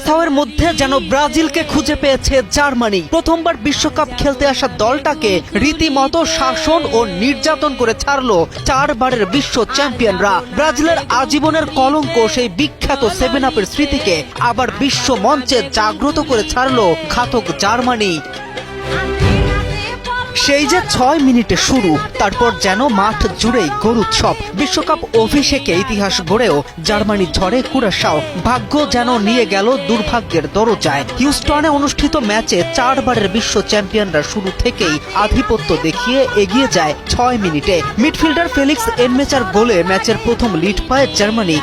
কুরাসাওয়ের মধ্যে যেন ব্রাজিলকে খুঁজে পেয়েছে জার্মানি। প্রথমবার বিশ্বকাপ খেলতে আসা দলটাকে রীতিমতো শাসন ও নির্যাতন করে ছাড়লো 4 বারের বিশ্ব চ্যাম্পিয়নরা। ব্রাজিলের আজীবনের কলঙ্ক সেই বিখ্যাত 7 আপের স্মৃতিকে আবার বিশ্ব মঞ্চে জাগ্রত করে ছাড়লো ঘাতক জার্মানি। সেই যে 6 মিনিটে শুরু, তারপর যেন মাঠ জুড়েই গোল উৎসব। বিশ্বকাপ অভিষেকে ইতিহাস গড়েও জার্মানি ঝড়ে কুরাসাও। ভাগ্য যেন নিয়ে গেল দুর্ভাগ্যের দরজায়। হিউস্টনে অনুষ্ঠিত ম্যাচে 4 বারের বিশ্ব চ্যাম্পিয়নরা শুরু থেকেই আধিপত্য দেখিয়ে এগিয়ে যায় 6 মিনিটে। মিডফিল্ডার ফেলিক্স এনমেচার গোলে ম্যাচের প্রথম লিড পায় জার্মানি।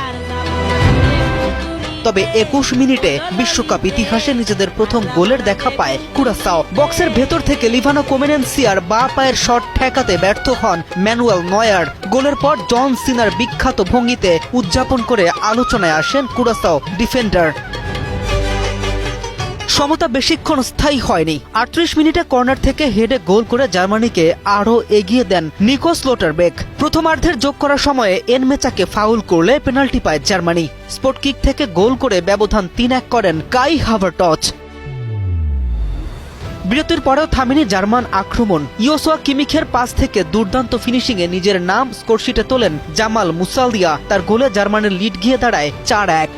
তবে 21 মিনিটে বিশ্বকাপ ইতিহাসে নিজেদের প্রথম গোলের দেখা পায় কুরাসাও। বক্সের ভেতর থেকে লিভানো কোমেনেন্সিয়ার বাঁ পায়ের শট ঠেকাতে ব্যর্থ হন ম্যানুয়েল নয়ার। গোলের পর জন সিনার বিখ্যাত ভঙ্গিতে উদযাপন করে আলোচনায় আসেন কুরাসাও ডিফেন্ডার। সমতা বেশিক্ষণ স্থায়ী হয়নি। 38 মিনিটে কর্নার থেকে হেডে গোল করে জার্মানিকে আরও এগিয়ে দেন নিকো স্লোটারবেক। প্রথমার্ধের যোগ করার সময়ে এনমেচাকে ফাউল করলে পেনাল্টি পায় জার্মানি। স্পট কিক থেকে গোল করে ব্যবধান 3-1 করেন কাই হাভার্টজ। বিরতির পরেও থামেনি জার্মান আক্রমণ। ইয়োসুয়া কিমিখের পাস থেকে দুর্দান্ত ফিনিশিংয়ে নিজের নাম স্কোরশিটে তোলেন জামাল মুসালিয়া। তার গোলে জার্মানির লিড গিয়ে দাঁড়ায় 4-1।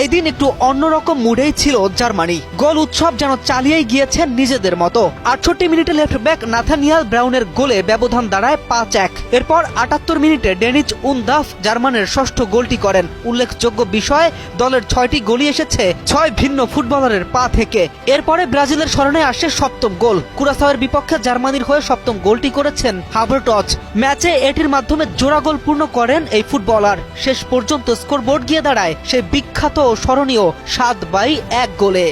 এদিন একটু অন্যরকম মুডেই ছিল জার্মানি। গোল উৎসব যেন চালিয়েই গিয়েছেন নিজেদের মতো। 68 মিনিটে লেফট ব্যাক নাথানিয়াল ব্রাউনের গোলে ব্যবধান দাঁড়ায় 5-1। এরপর 78 মিনিটে ডেনিচ উনদাফ জার্মানের ষষ্ঠ গোলটি করেন। উল্লেখযোগ্য বিষয়, দলের 6টি গোলই এসেছে 6 ভিন্ন ফুটবলারের পা থেকে। এরপরে ব্রাজিলের স্মরণে আসে 7ম গোল। কুরাসাওয়ের বিপক্ষে জার্মানির হয়ে 7ম গোলটি করেছেন হাভার্টজ। ম্যাচে এটির মাধ্যমে জোড়া গোল পূর্ণ করেন এই ফুটবলার। শেষ পর্যন্ত স্কোরবোর্ড গিয়ে দাঁড়ায় সেই বিখ্যাত ও স্মরণীয় 7-1 গোলে।